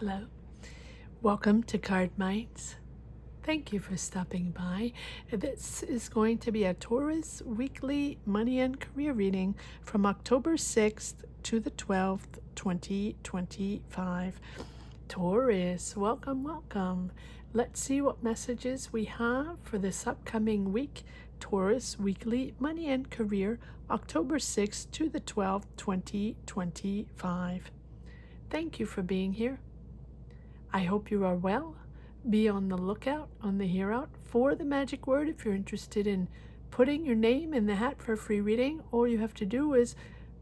Hello, welcome to Cardminds. Thank you for stopping by. This is going to be a Taurus weekly money and career reading from October 6th to the 12th, 2025. Taurus, welcome. Let's see what messages we have for this upcoming week. Taurus weekly money and career, October 6th to the 12th, 2025. Thank you for being here. I hope you are well. Be on the lookout, on the hear out for the magic word. If you're interested in putting your name in the hat for a free reading, all you have to do is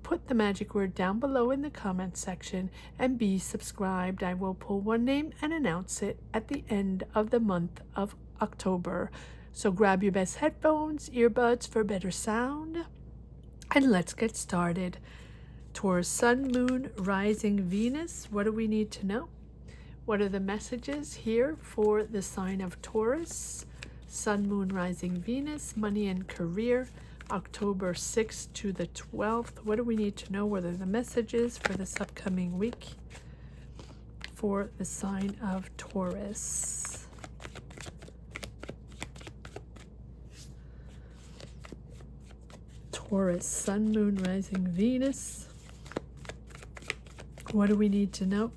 put the magic word down below in the comment section and be subscribed. I will pull one name and announce it at the end of the month of October. So grab your best headphones, earbuds for better sound, and let's get started. Taurus, Sun, Moon, Rising, Venus. What do we need to know? What are the messages here for the sign of Taurus? Sun, Moon, Rising, Venus, money and career, October 6th to the 12th. What do we need to know? What are the messages for this upcoming week for the sign of Taurus? Taurus, Sun, Moon, Rising, Venus. What do we need to know?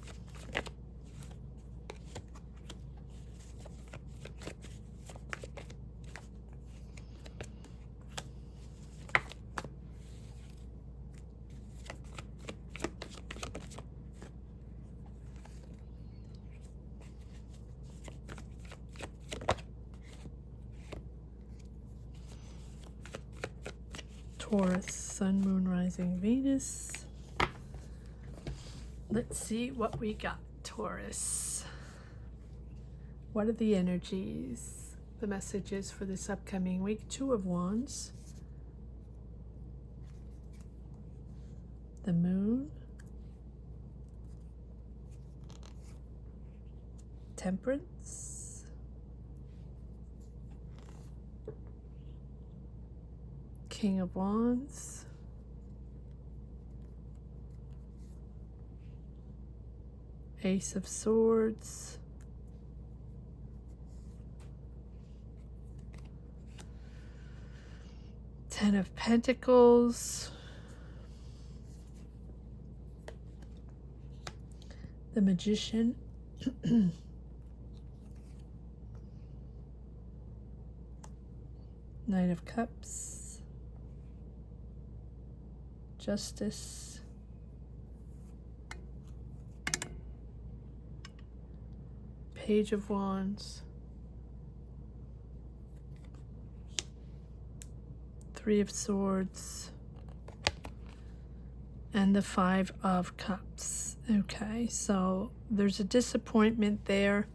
Taurus, Sun, Moon, Rising, Venus. Let's see what we got, Taurus. What are the energies, the messages for this upcoming week? Two of Wands, the Moon, Temperance, King of Wands, Ace of Swords, Ten of Pentacles, the Magician, Knight of Cups, Justice, Page of Wands, Three of Swords, and the Five of Cups. Okay, so there's a disappointment there.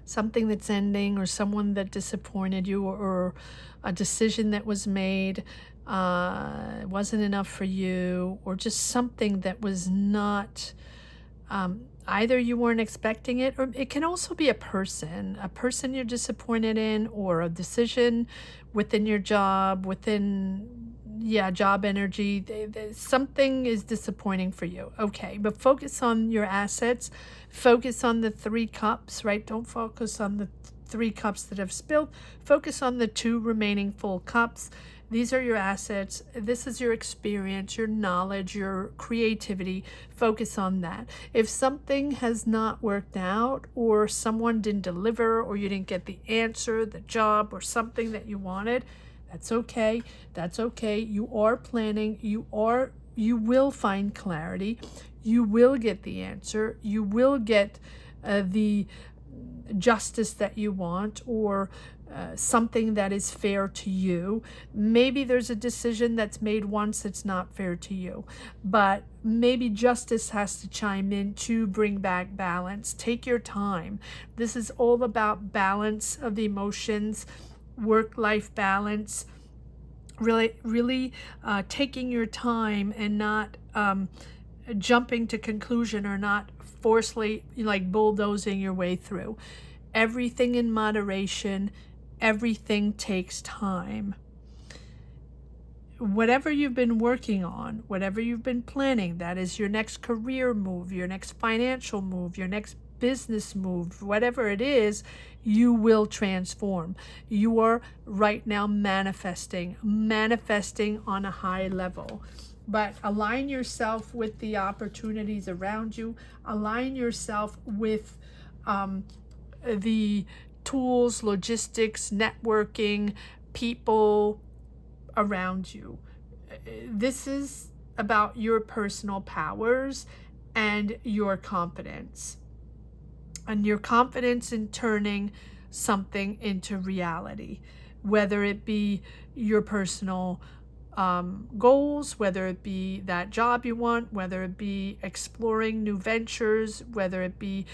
Something that's ending, or someone that disappointed you, or a decision that was made wasn't enough for you, or just something that was not, either you weren't expecting it, or it can also be a person you're disappointed in, or a decision within your job, job energy. Something is disappointing for you. Okay, but focus on your assets. Focus on the Three Cups, right? Don't focus on the Three Cups that have spilled. Focus on the two remaining full cups. These are your assets. This is your experience, your knowledge, your creativity. Focus on that. If something has not worked out, or someone didn't deliver, or you didn't get the answer, the job, or something that you wanted, that's okay. That's okay. You are planning. You will find clarity. You will get the answer. You will get the justice that you want, or something that is fair to you. Maybe there's a decision that's made once that's not fair to you, but maybe justice has to chime in to bring back balance. Take your time. This is all about balance of the emotions, work-life balance, really taking your time and not jumping to conclusion, or not forcefully like bulldozing your way through. Everything in moderation. Everything takes time. whatever you've been working on, whatever you've been planning, that is your next career move, your next financial move, your next business move, whatever it is, you will transform. You are right now manifesting on a high level. But align yourself with the opportunities around you. Align yourself with the tools, logistics, networking, people around you. This is about your personal powers and your confidence. And your confidence in turning something into reality, whether it be your personal goals, whether it be that job you want, whether it be exploring new ventures, whether it be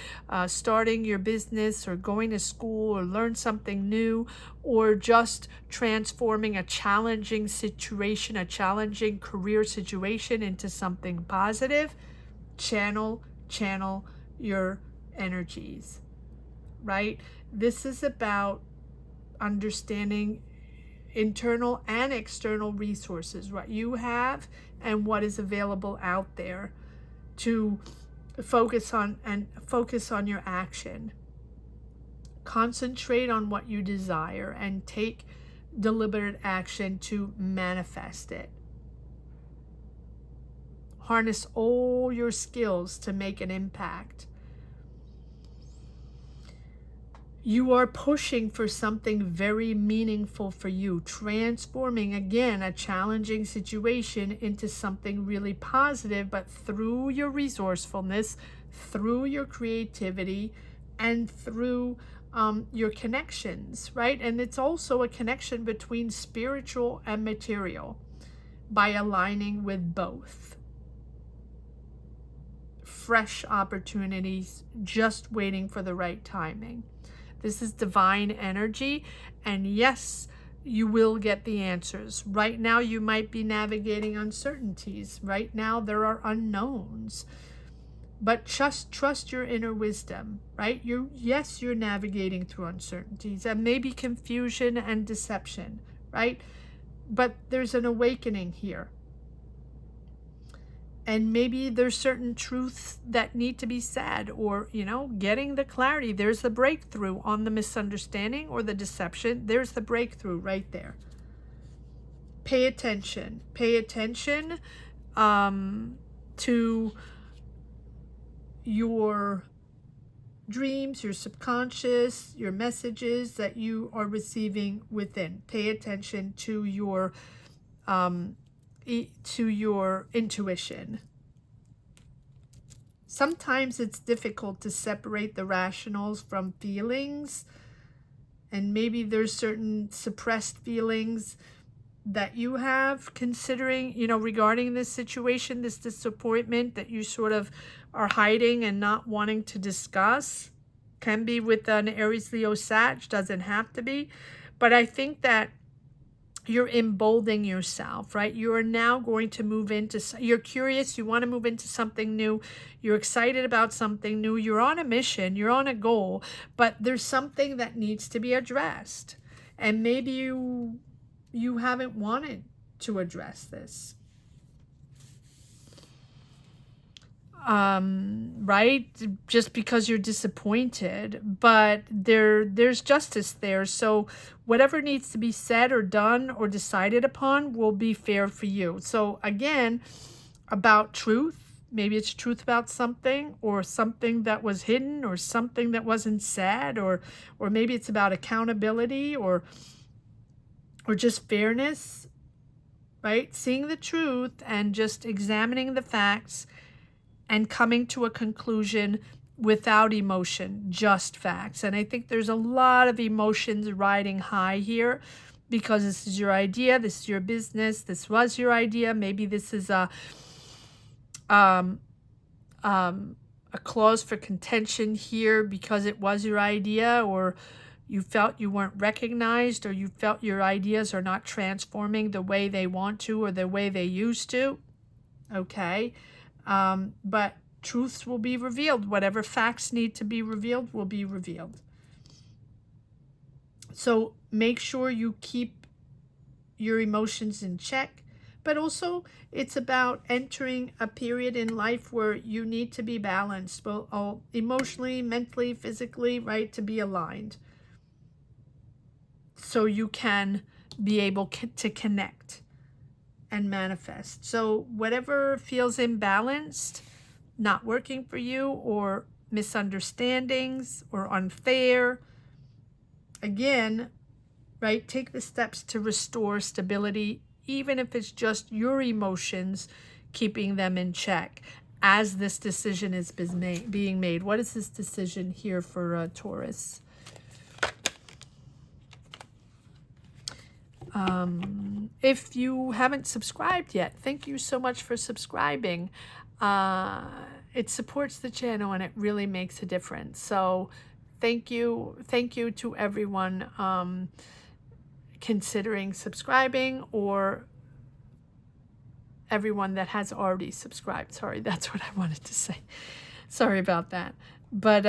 starting your business or going to school or learn something new, or just transforming a challenging situation, a challenging career situation into something positive. Channel your energies, right? This is about understanding internal and external resources, what you have and what is available out there, to focus on your action. Concentrate on what you desire and take deliberate action to manifest it. Harness all your skills to make an impact. You are pushing for something very meaningful for you, transforming, again, a challenging situation into something really positive, but through your resourcefulness, through your creativity, and through your connections, right? And it's also a connection between spiritual and material by aligning with both. Fresh opportunities, just waiting for the right timing. This is divine energy, and yes, you will get the answers. Right now, you might be navigating uncertainties. Right now, there are unknowns. But just trust your inner wisdom, right? You're navigating through uncertainties and maybe confusion and deception, right? But there's an awakening here. And maybe there's certain truths that need to be said, or, getting the clarity. There's the breakthrough on the misunderstanding or the deception. There's the breakthrough right there. Pay attention. Pay attention to your dreams, your subconscious, your messages that you are receiving within. Pay attention to your intuition. Sometimes it's difficult to separate the rationals from feelings, and maybe there's certain suppressed feelings that you have considering, regarding this situation, this disappointment that you sort of are hiding and not wanting to discuss. Can be with an Aries, Leo, Sag, doesn't have to be. But I think that you're emboldening yourself, right? You are now going to move into, you're curious, you want to move into something new, you're excited about something new, you're on a mission, you're on a goal, but there's something that needs to be addressed. And maybe you haven't wanted to address this. Right? Just because you're disappointed, but there's justice there. So whatever needs to be said or done or decided upon will be fair for you. So again, about truth, maybe it's truth about something, or something that was hidden, or something that wasn't said, or maybe it's about accountability, or just fairness, right? Seeing the truth and just examining the facts and coming to a conclusion without emotion, just facts. And I think there's a lot of emotions riding high here, because this is your idea, this is your business, this was your idea. Maybe this is a clause for contention here because it was your idea, or you felt you weren't recognized, or you felt your ideas are not transforming the way they want to or the way they used to. Okay. But truths will be revealed. Whatever facts need to be revealed will be revealed. So make sure you keep your emotions in check. but also it's about entering a period in life where you need to be balanced, both emotionally, mentally, physically, right, to be aligned. So you can be able to connect and manifest. So whatever feels imbalanced, not working for you, or misunderstandings or unfair, again, right, take the steps to restore stability, even if it's just your emotions, keeping them in check as this decision is being made. What is this decision here for Taurus? If you haven't subscribed yet, thank you so much for subscribing. It supports the channel and it really makes a difference. So thank you to everyone considering subscribing, or everyone that has already subscribed. Sorry, that's what I wanted to say. Sorry about that. But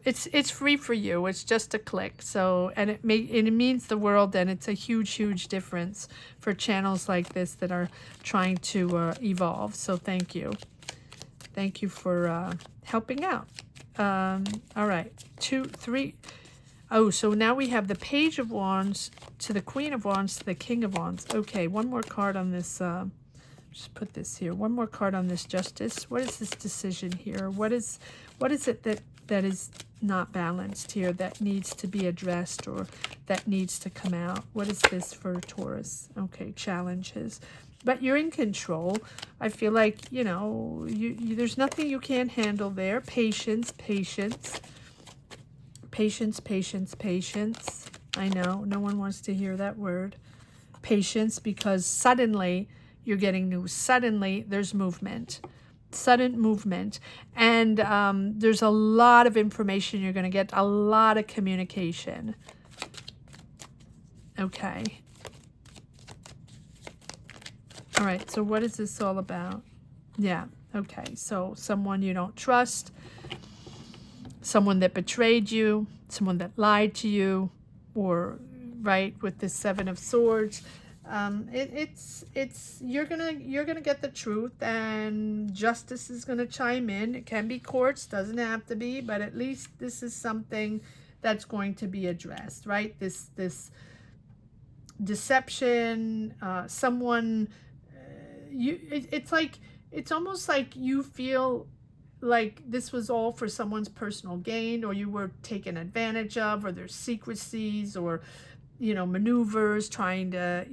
it's free for you. It's just a click. So, and it means the world, and it's a huge difference for channels like this that are trying to evolve. So thank you for helping out. All right, 2, 3. Oh, so now we have the Page of Wands to the Queen of Wands to the King of Wands. Okay, one more card on this. Just put this here. One more card on this Justice. What is this decision here? What is it that is not balanced here, that needs to be addressed, or that needs to come out? What is this for Taurus? Okay, challenges. But you're in control. I feel like, you know, there's nothing you can't handle there. Patience. I know, no one wants to hear that word. Patience, because suddenly you're getting news. Suddenly there's movement. Sudden movement. And there's a lot of information you're going to get. A lot of communication. Okay. All right, so what is this all about? Yeah, okay. So someone you don't trust. Someone that betrayed you. Someone that lied to you. Or, right, with the Seven of Swords. You're gonna get the truth, and justice is gonna chime in. It can be courts, doesn't have to be, but at least this is something that's going to be addressed, right? This deception, someone, it's almost like you feel like this was all for someone's personal gain, or you were taken advantage of, or there's secrecies, or maneuvers, trying to,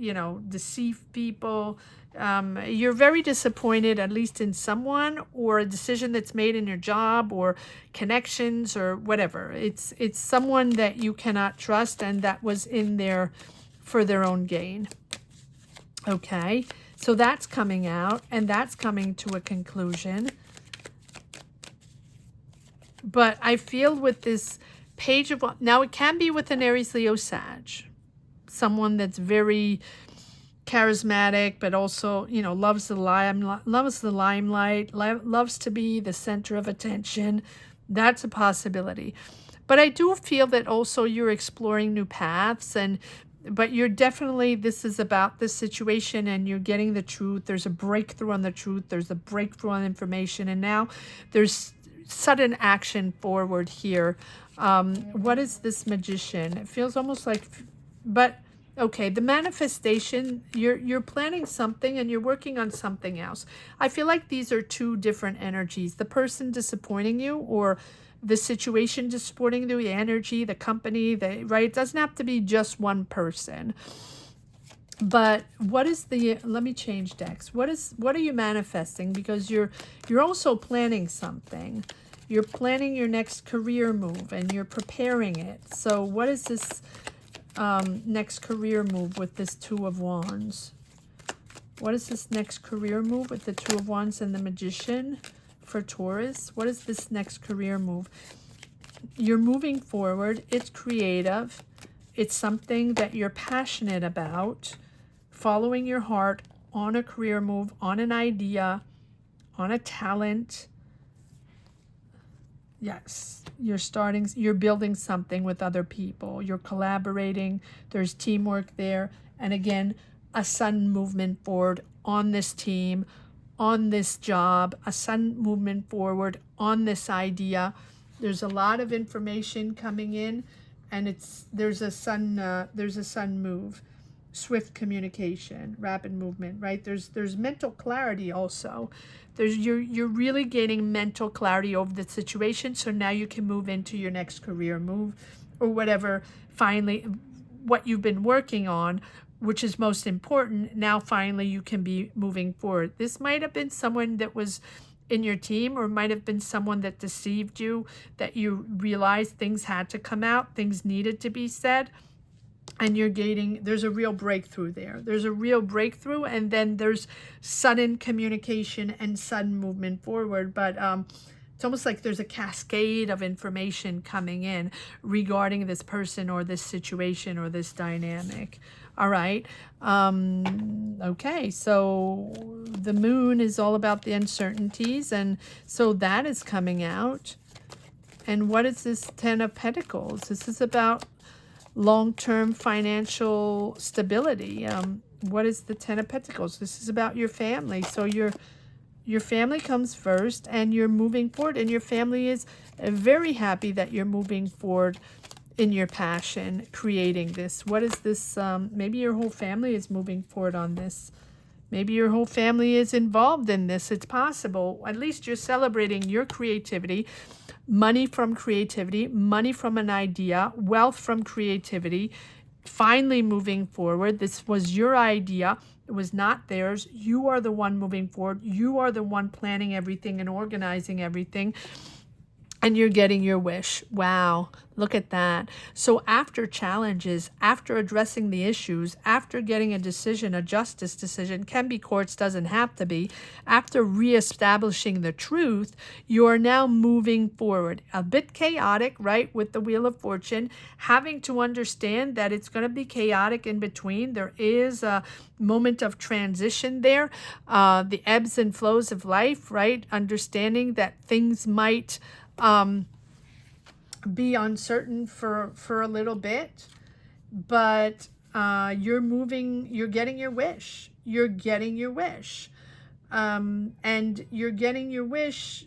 deceive people. You're very disappointed, at least in someone, or a decision that's made in your job, or connections, or whatever. It's someone that you cannot trust, and that was in there for their own gain. Okay, so that's coming out, and that's coming to a conclusion. But I feel with this Page of, now it can be with an Aries, Leo, Sag. Someone that's very charismatic, but also, loves the limelight, loves to be the center of attention. That's a possibility. But I do feel that also you're exploring new paths, but you're definitely, this is about this situation, and you're getting the truth. There's a breakthrough on the truth. There's a breakthrough on information, and now there's sudden action forward here. What is this Magician? It feels almost like, but okay, the manifestation, you're planning something and you're working on something else. I feel like these are two different energies. The person disappointing you, or the situation disappointing you, the energy, the company, right? It doesn't have to be just one person. But what is let me change decks. What are you manifesting? Because you're also planning something. You're planning your next career move, and you're preparing it. So what is this next career move with this Two of Wands? What is this next career move with the Two of Wands and the Magician for Taurus? What is this next career move? You're moving forward. It's creative. It's something that you're passionate about. Following your heart on a career move, on an idea, on a talent. Yes, you're building something with other people. You're collaborating. There's teamwork there. And again, a sudden movement forward on this team, on this job, a sudden movement forward on this idea. There's a lot of information coming in, and there's a sudden move, swift communication, rapid movement, right? There's mental clarity also. You're really gaining mental clarity over the situation, so now you can move into your next career move or whatever, finally what you've been working on, which is most important. Now finally you can be moving forward. This might have been someone that was in your team, or might have been someone that deceived you, that you realized things had to come out, things needed to be said, and there's a real breakthrough there. There's a real breakthrough, and then there's sudden communication and sudden movement forward. But it's almost like there's a cascade of information coming in regarding this person or this situation or this dynamic. All right. Okay, so the moon is all about the uncertainties, and so that is coming out. And what is this Ten of Pentacles? This is about long-term financial stability. What is the Ten of Pentacles? This is about your family. So your family comes first, and you're moving forward, and your family is very happy that you're moving forward in your passion, creating this. What is this? Maybe your whole family is moving forward on this. Maybe your whole family is involved in this. It's possible. At least you're celebrating your creativity, money from creativity, money from an idea, wealth from creativity, finally moving forward. This was your idea. It was not theirs. You are the one moving forward. You are the one planning everything and organizing everything. And you're getting your wish. Wow, look at that. So after challenges, after addressing the issues, after getting a decision, a justice decision, can be courts, doesn't have to be, after reestablishing the truth, you are now moving forward. A bit chaotic, right, with the Wheel of Fortune, having to understand that it's going to be chaotic in between. There is a moment of transition there, the ebbs and flows of life, right? Understanding that things might be uncertain for a little bit, but you're getting your wish. You're getting your wish. And you're getting your wish.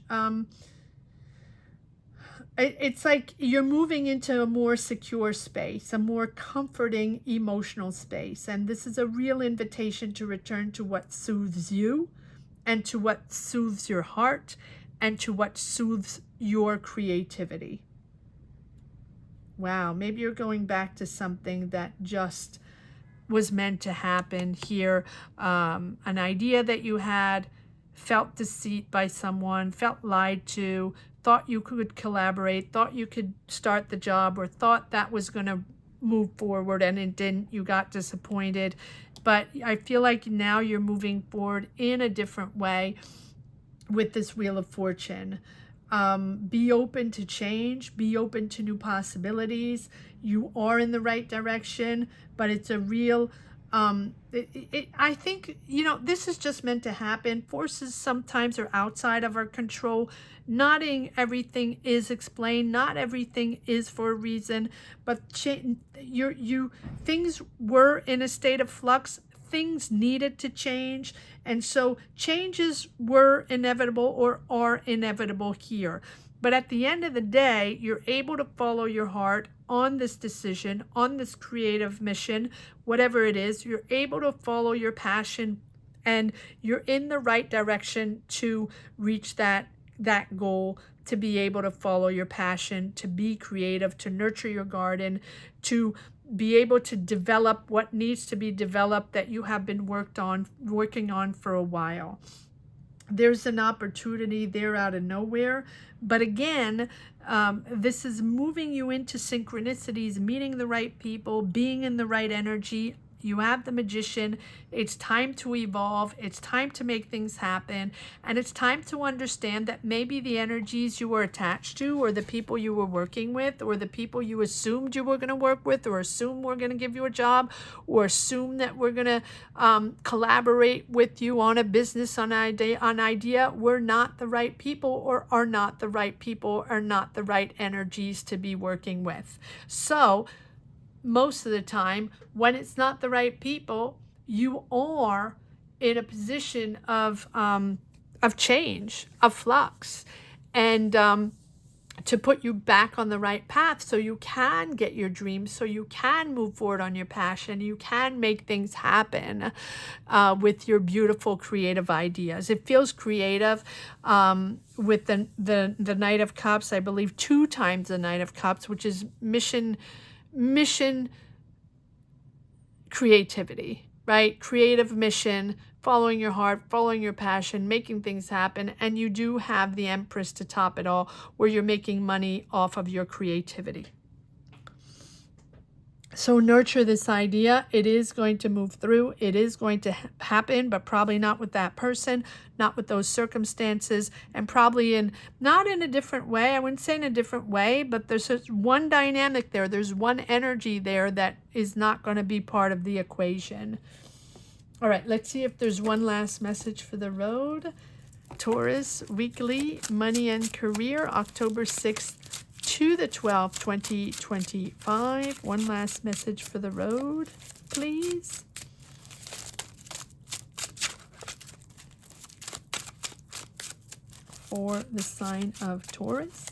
It's like you're moving into a more secure space, a more comforting emotional space. And this is a real invitation to return to what soothes you, and to what soothes your heart, and to what soothes your creativity. Wow, maybe you're going back to something that just was meant to happen here. An idea that you had, felt deceit by someone, felt lied to, thought you could collaborate, thought you could start the job, or thought that was going to move forward, and it didn't. You got disappointed. But I feel like now you're moving forward in a different way with this Wheel of Fortune. Be open to change, be open to new possibilities. You are in the right direction, but it's a real, I think, this is just meant to happen. Forces sometimes are outside of our control. Not everything is explained, not everything is for a reason, but things were in a state of flux. Things needed to change, and so changes were inevitable or are inevitable here. But at the end of the day, you're able to follow your heart on this decision, on this creative mission, whatever it is. You're able to follow your passion, and you're in the right direction to reach that goal, to be able to follow your passion, to be creative, to nurture your garden, to be able to develop what needs to be developed that you have been working on for a while. There's an opportunity there out of nowhere. But again, this is moving you into synchronicities, meeting the right people, being in the right energy. You have the Magician. It's time to evolve. It's time to make things happen. And it's time to understand that maybe the energies you were attached to, or the people you were working with, or the people you assumed you were going to work with, or assume we're going to give you a job, or assume that we're going to collaborate with you on a business, on idea, were not the right people, or are not the right people, are not the right energies to be working with. So most of the time, when it's not the right people, you are in a position of change, of flux, and to put you back on the right path so you can get your dreams, so you can move forward on your passion, you can make things happen with your beautiful creative ideas. It feels creative with the Knight of Cups, I believe 2 times the Knight of Cups, which is mission creativity, right? Creative mission, following your heart, following your passion, making things happen. And you do have the Empress to top it all, where you're making money off of your creativity. So nurture this idea. It is going to move through. It is going to happen, but probably not with that person, not with those circumstances, and probably not in a different way. I wouldn't say in a different way, but there's just one dynamic there. There's one energy there that is not going to be part of the equation. All right, let's see if there's one last message for the road. Taurus, weekly, money and career, October 6th to the 12th, 2025. One last message for the road, please. For the sign of Taurus.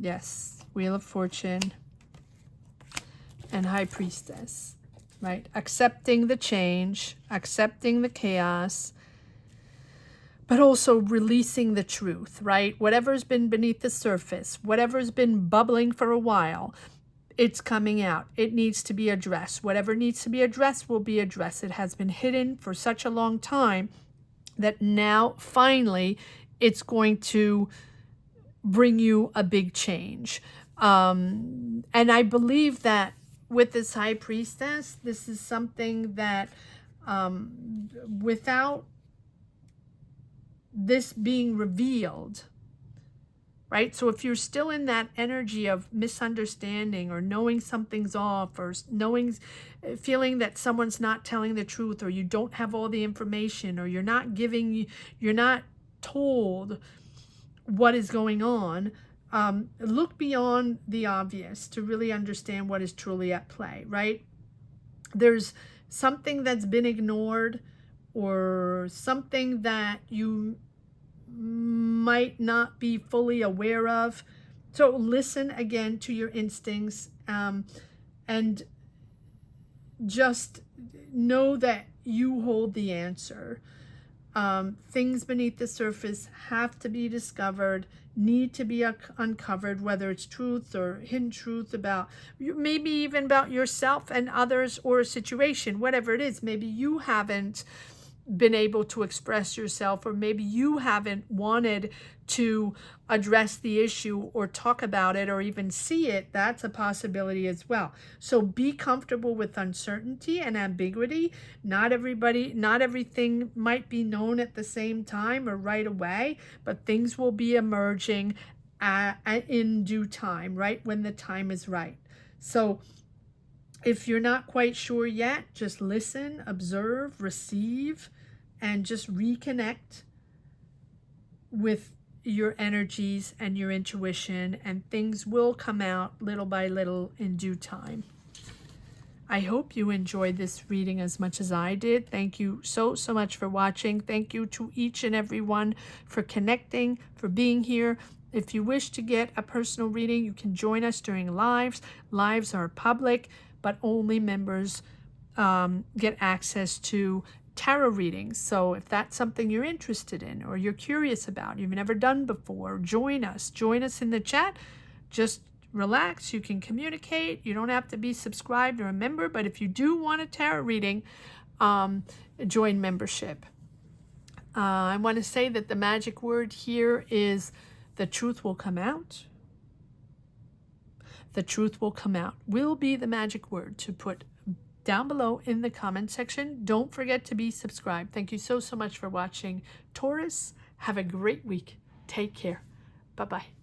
Yes, Wheel of Fortune and High Priestess, right? Accepting the change, accepting the chaos, but also releasing the truth, right? Whatever's been beneath the surface, whatever's been bubbling for a while, it's coming out. It needs to be addressed. Whatever needs to be addressed will be addressed. It has been hidden for such a long time that now finally it's going to bring you a big change. And I believe that with this High Priestess, this is something that without this being revealed, right? So if you're still in that energy of misunderstanding or knowing something's off or feeling that someone's not telling the truth, or you don't have all the information, or you're not told what is going on, look beyond the obvious to really understand what is truly at play, right? There's something that's been ignored, or something that you might not be fully aware of. So listen again to your instincts, and just know that you hold the answer. Things beneath the surface have to be discovered, need to be uncovered, whether it's truth or hidden truth about maybe even about yourself and others, or a situation, whatever it is. Maybe you haven't been able to express yourself, or maybe you haven't wanted to address the issue or talk about it or even see it. That's a possibility as well. So be comfortable with uncertainty and ambiguity. Not everything might be known at the same time or right away, but things will be emerging in due time, right when the time is right. So if you're not quite sure yet, just listen, observe, receive, and just reconnect with your energies and your intuition, and things will come out little by little in due time. I hope you enjoyed this reading as much as I did. Thank you so much for watching. Thank you to each and every one for connecting, for being here. If you wish to get a personal reading, you can join us during lives. Lives are public, but only members get access to tarot readings. So if that's something you're interested in, or you're curious about, you've never done before, join us in the chat. Just relax. You can communicate. You don't have to be subscribed or a member, but if you do want a tarot reading, join membership. I want to say that the magic word here is the truth will come out. The truth will come out will be the magic word to put down below in the comment section. Don't forget to be subscribed. Thank you so much for watching. Taurus, have a great week. Take care. Bye-bye.